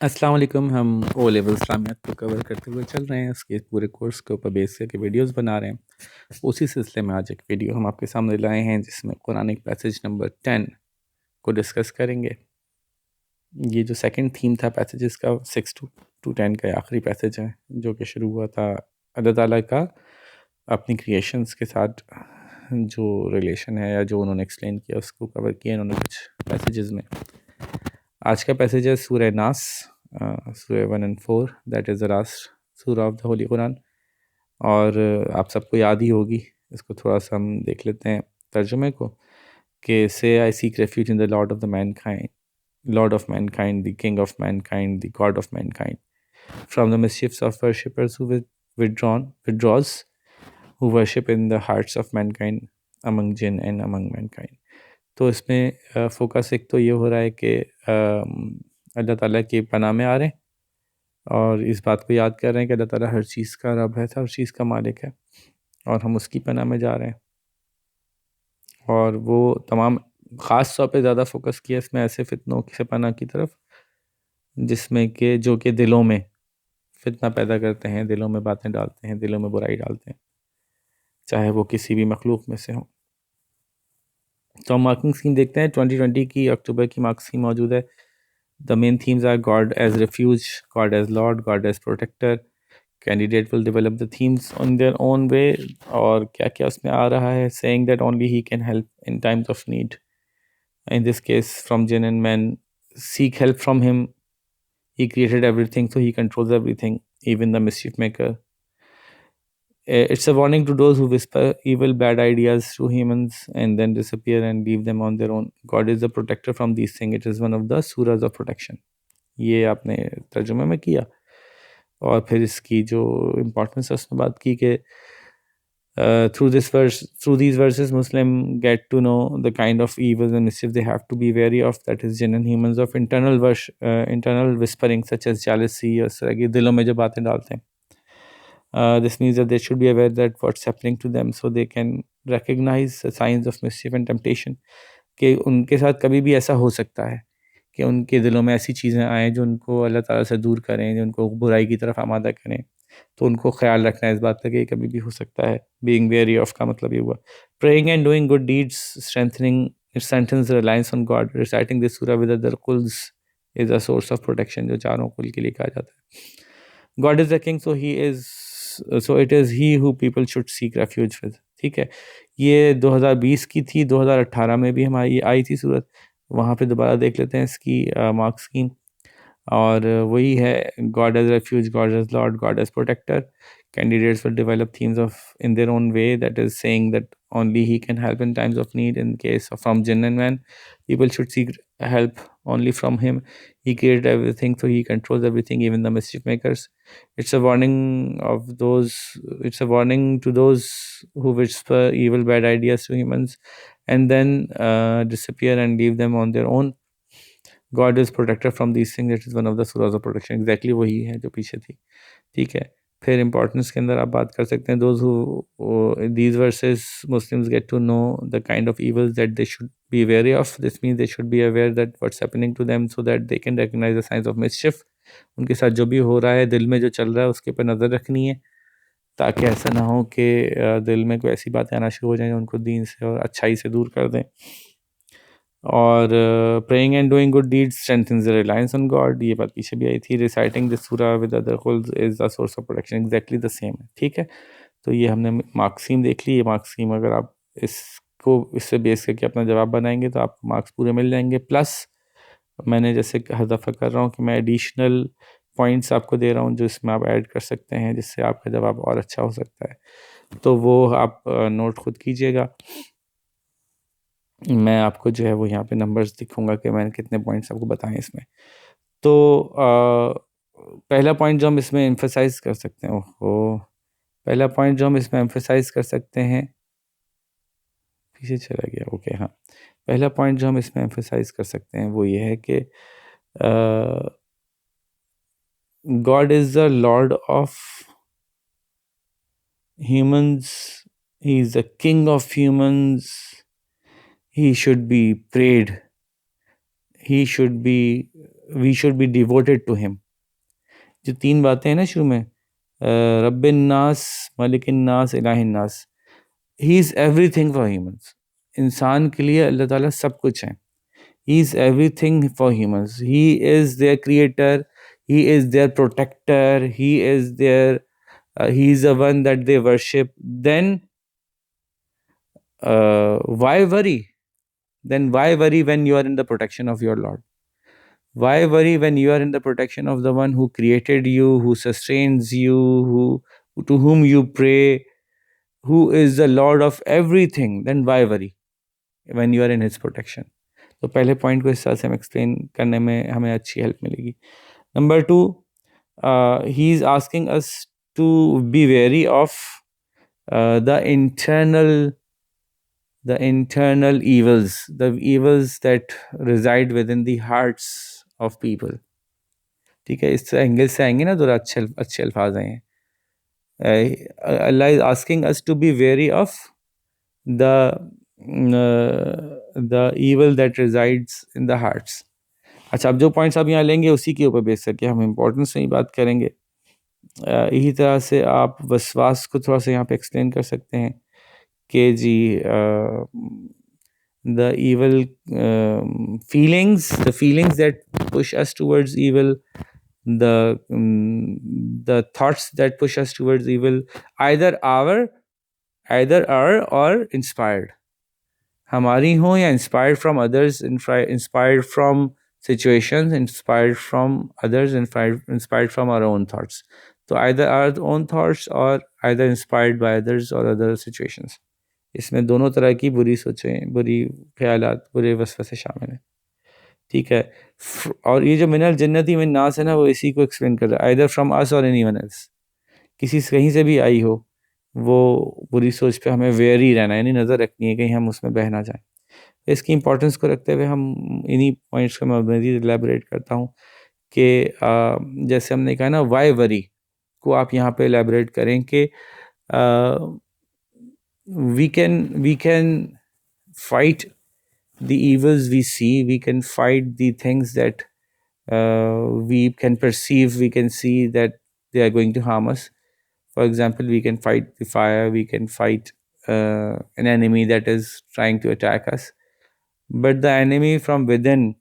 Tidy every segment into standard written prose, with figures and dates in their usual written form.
अस्सलाम वालेकुम। हम ओ लेवल इस्लामियात को कवर करते हुए चल रहे हैं। इसके पूरे कोर्स के ऊपर बेस करके वीडियोस बना रहे हैं। उसी सिलसिले में आज एक वीडियो हम आपके सामने लाए हैं जिसमें कुरानिक पैसेज नंबर 10 को डिस्कस करेंगे। ये जो सेकंड थीम था पैसेजेस का 6 to 10 का आखिरी पैसेज है जो कि शुरू हुआ था अल्लाह ताला का अपनी क्रिएशंस के साथ जो रिलेशन है या जो उन्होंने एक्सप्लेन किया उसको कवर किया इन्होंने कुछ पैसेजेस में। आज का पैसेज है सूरह नास, सूरह 1 and 4, that is the last सूरह ऑफ द होली कुरान। और आप सबको याद ही होगी। इसको थोड़ा सा हम देख लेते हैं तर्जुमे को कि से I seek refuge in the Lord of the mankind, Lord of mankind, the king of mankind, the God of mankind, from the mischiefs of worshippers who withdraws who worship in the hearts of mankind among jinn and among mankind। तो इसमें focus एक तो ये हो रहा है कि अल्लाह ताला की पनाह में आ रहे हैं और इस बात को याद कर रहे हैं कि अल्लाह ताला हर चीज़ का रब है, हर चीज़ का मालिक है और हम उसकी पनाह में जा रहे हैं। और वो तमाम ख़ास तौर पे ज़्यादा फोकस किया इसमें ऐसे फितनों से पनाह की तरफ जिसमें कि जो कि दिलों में फितना पैदा करते हैं, दिलों में बातें डालते हैं, दिलों में बुराई डालते हैं, चाहे वो किसी भी मखलूक में से हो। तो हम मार्किंग स्कीम देखते हैं। 2020 की अक्टूबर की मार्क स्कीम मौजूद है। The main themes are God as refuge, God as lord, God as protector. Candidate will develop the themes on their own way. और क्या क्या उसमें आ रहा है, saying that only he can help in times of need, in this case from जिन and man seek help from him. He created everything, so he controls everything, even the mischief maker. It's a warning to those who whisper evil, bad ideas to humans and then disappear and leave them on their own. God is the protector from these things. It is one of the surahs of protection. ये आपने तर्जुमे में किया और फिर इसकी जो importance है उसमें बात की कि through these verses Muslim get to know the kind of evils and mischief they have to be wary of, that is jinn and humans, of internal whispering such as jealousy और इस तरह की दिलों में जो बातें डालते हैं। This means that they should be aware that what's happening to them so they can recognize the signs of mischief and temptation। कि उनके साथ कभी भी ऐसा हो सकता है कि उनके दिलों में ऐसी चीज़ें आएँ जो उनको अल्लाह ताला से दूर करें, जो उनको बुराई की तरफ आमादा करें। तो उनको ख्याल रखना है इस बात का कि ये कभी भी हो सकता है। बीइंग वेरी ऑफ का मतलब ये हुआ। Praying and doing good deeds strengthens reliance on God. Reciting this सूरह विद अदर कुल्स is a source of protection, जो चारों कुल के लिए कहा जाता है। God is the king, so it is he who people should seek refuge with. ठीक है, ये 2020 की थी, 2018 में भी हमारी आई थी सूरत। वहाँ पे दोबारा देख लेते हैं इसकी मार्क स्कीम। और वही है, God as refuge, God as lord, God as protector. Candidates will develop themes of in their own way, that is saying that only he can help in times of need. In case of from jinn and man, people should seek help only from him. He created everything, so he controls everything, even the mischief makers. It's a warning of those. It's a warning to those who whisper evil, bad ideas to humans, and then disappear and leave them on their own. God is protector from these things. That is one of the surahs of protection. Exactly वही है जो पीछे थी। ठीक है, फिर importance के अंदर आप बात कर सकते हैं। those who these verses Muslims get to know the kind of evils that they should be wary of. This means they should be aware that what's happening to them so that they can recognize the signs of mischief. उनके साथ जो भी हो रहा है, दिल में जो चल रहा है, उसके ऊपर नज़र रखनी है ताकि ऐसा ना हो कि दिल में कोई ऐसी बातें आना शुरू हो जाएं जो उनको दीन से और अच्छाई से दूर कर दें। और praying and doing good deeds strengthens the reliance on God, ये बात पीछे भी आई थी। रिसाइटिंग दिस सूरह विद अदर कुल्स is the source of protection, exactly the same है। ठीक है, तो ये हमने मार्क स्कीम देख ली। ये मार्क स्कीम अगर आप इसको इससे बेस करके अपना जवाब बनाएंगे तो आपको मार्क्स पूरे मिल जाएंगे। प्लस मैंने जैसे हर दफ़ा कर रहा हूँ कि मैं एडिशनल पॉइंट्स आपको दे रहा हूँ जो इसमें आप ऐड कर सकते हैं जिससे आपका जवाब और अच्छा हो सकता है। तो वो आप नोट खुद कीजिएगा। मैं आपको जो है वो यहाँ पे नंबर्स दिखूंगा कि मैंने कितने पॉइंट्स आपको बताए इसमें। तो पहला पॉइंट जो हम इसमें एम्फसाइज कर सकते हैं, ओहो, पहला पॉइंट जो हम इसमें एम्फसाइज कर सकते हैं, पीछे चला गया, ओके, हाँ, पहला पॉइंट जो हम इसमें एम्फसाइज कर सकते हैं वो ये है कि God is the Lord of humans, he is the king of humans, he should be prayed, he should be we should be devoted to him. जो 3 बातें हैं ना शुरू में, रब्बिन नास, मलिकिन नास, इलाहिन नास, he is everything for humans. इंसान के लिए अल्लाह ताला सब कुछ है। He is everything for humans. He is their creator, he is their protector, he is their he is the one that they worship. Then why worry? Then why worry when you are in the protection of your Lord? Why worry when you are in the protection of the one who created you, who sustains you, who to whom you pray, who is the Lord of everything? Then why worry when you are in his protection? तो पहले point को इस तरह से हम explain करने में हमें अच्छी हेल्प मिलेगी. Number 2, he is asking us to be wary of the internal evils, the evils that reside within the hearts of people. ठीक है, इस एंगल से आएंगे ना, थोड़ा अच्छे अच्छे अल्फाज आए. Allah is asking us to be wary of the evil that resides in the hearts. अच्छा, अब जो पॉइंट्स आप यहाँ लेंगे उसी के ऊपर बेस करके हम इम्पोर्टेंस से ही बात करेंगे. यही तरह से आप वसवास को थोड़ा सा यहाँ पे एक्सप्लेन कर सकते हैं कि जी the evil the feelings that push us towards evil, the thoughts that push us towards evil, either are or inspired, हमारी हो या inspired from others, inspired from situations, inspired from others, inspired from our own thoughts. So either our own thoughts or either inspired by others or other situations. इसमें दोनों तरह की बुरी सोचें, बुरी ख्यालात, बुरे वसवसे शामिल हैं. ठीक है. और ये जो मिनल जन्नती मिन नास है ना, वो इसी को एक्सप्लेन कर रहा है. आइदर फ्रॉम अस और एनीवन एल्स, किसी से कहीं से भी आई हो, वो बुरी सोच पे हमें वेरी रहना है, यानी नज़र रखनी है कहीं हम उसमें बह ना जाएं. इसकी इंपॉर्टेंस को रखते हुए हम इन्हीं पॉइंट्स को मैं मज़ीद एलैबोरेट करता हूँ कि जैसे हमने कहा ना, वाई वरी को आप यहाँ पे एलैबोरेट करें कि we can fight the evils we see, we can fight the things that we can perceive, we can see that they are going to harm us. For example, we can fight the fire, we can fight an enemy that is trying to attack us, but the enemy from within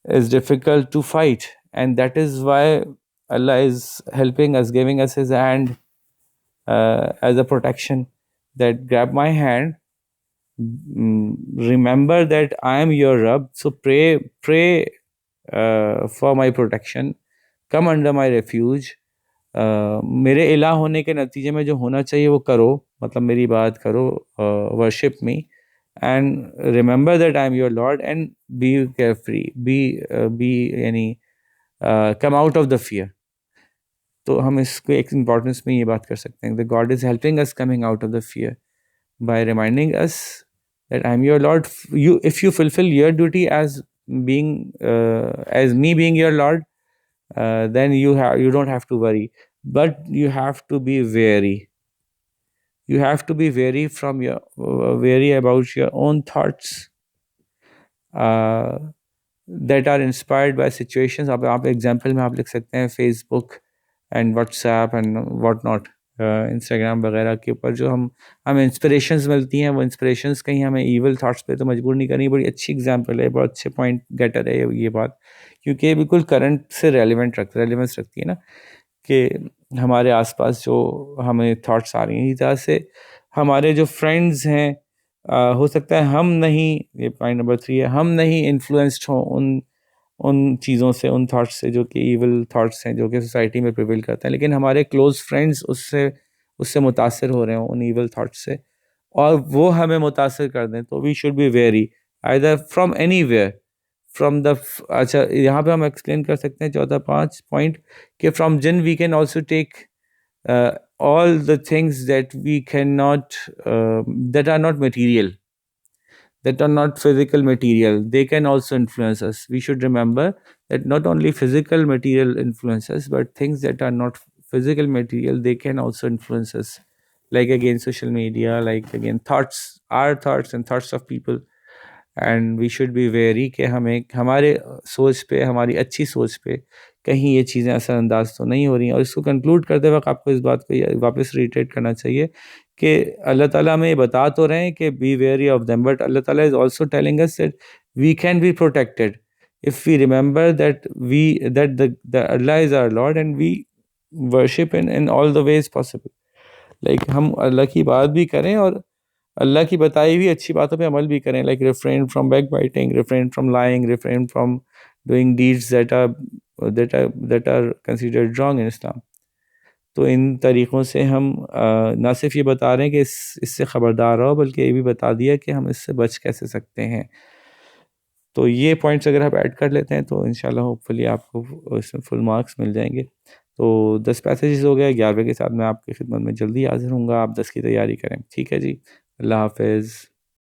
is difficult to fight, and that is why Allah is helping us, giving us his hand as a protection, that grab my hand, remember that I am your Rabb, so pray for my protection, come under my refuge. मेरे इला होने के नतीजे में जो होना चाहिए वो करो, मतलब मेरी बात करो, worship me and remember that I am your Lord and be carefree, be यानी come out of the fear. तो हम इसको एक इम्पॉर्टेंस में ये बात कर सकते हैं, the God is helping us coming out of the fear by reminding us that I am your Lord. If you fulfill your duty as being as me being your Lord, then you don't have to worry, but you have to be wary. You have to be wary from your wary about your own thoughts that are inspired by situations. आप example में आप लिख सकते हैं Facebook and WhatsApp and what not, Instagram वगैरह के ऊपर जो हमें इंस्पिरेशंस मिलती हैं, वो इंस्पिरेशंस कहीं हमें ईवल थॉट्स पे तो मजबूर नहीं करनी. बड़ी अच्छी एग्जांपल है, बहुत अच्छे पॉइंट गेटर है ये बात, क्योंकि ये बिल्कुल करंट से रेलेवेंस रखती है ना, कि हमारे आसपास जो हमें थॉट्स आ रही हैं, इस तरह से हमारे जो फ्रेंड्स हैं, हो सकता है हम नहीं, ये पॉइंट नंबर 3 है, हम नहीं इन्फ्लुएंस्ड हों उन चीज़ों से, उन थॉट्स से जो कि ईवल थॉट्स हैं, जो कि सोसाइटी में प्रिवेल करते हैं, लेकिन हमारे क्लोज फ्रेंड्स उससे मुतासर हो रहे हों उन ईवल थॉट्स से, और वो हमें मुतासर कर दें, तो we should be very either from anywhere, from the. अच्छा, यहाँ पे हम एक्सप्लेन कर सकते हैं चौथा 5 पॉइंट कि फ्रॉम जिन we can also take all the things that we cannot that are not material, that are not physical material, they can also influence us. We should remember that not only physical material influences, but things that are not physical material, they can also influence us, like again social media, like again thoughts, our thoughts and thoughts of people. And we should be very कि हमें हमारे सोच पे, हमारी अच्छी सोच पे कहीं ये चीज़ें असरअंदाज तो नहीं हो रही हैं। और इसको कंक्लूड करते वक्त आपको इस बात को वापस रिटेट करना चाहिए कि अल्लाह ताला हमें ये बता तो रहे हैं कि be wary of them, but Allah ताला is also telling us that we can be protected if we remember that the Allah is our Lord and we worship in all the ways possible. Like हम अल्लाह की बात भी करें और अल्लाह की बताई हुई अच्छी बातों पे अमल भी करें, like refrain from backbiting, refrain from lying, refrain from doing deeds that are considered wrong in Islam. तो इन तरीक़ों से हम ना सिर्फ ये बता रहे हैं कि इससे ख़बरदार रहो, बल्कि ये भी बता दिया कि हम इससे बच कैसे सकते हैं। तो ये पॉइंट्स अगर आप ऐड कर लेते हैं तो इंशाल्लाह होपफुली आपको इसमें फुल मार्क्स मिल जाएंगे। तो 10 पैसेजेस हो गए, 11वें के साथ मैं आपकी खिदमत में जल्दी हाजिर हूँगा। आप 10 की तैयारी करें। ठीक है जी, अल्लाह हाफ़िज़।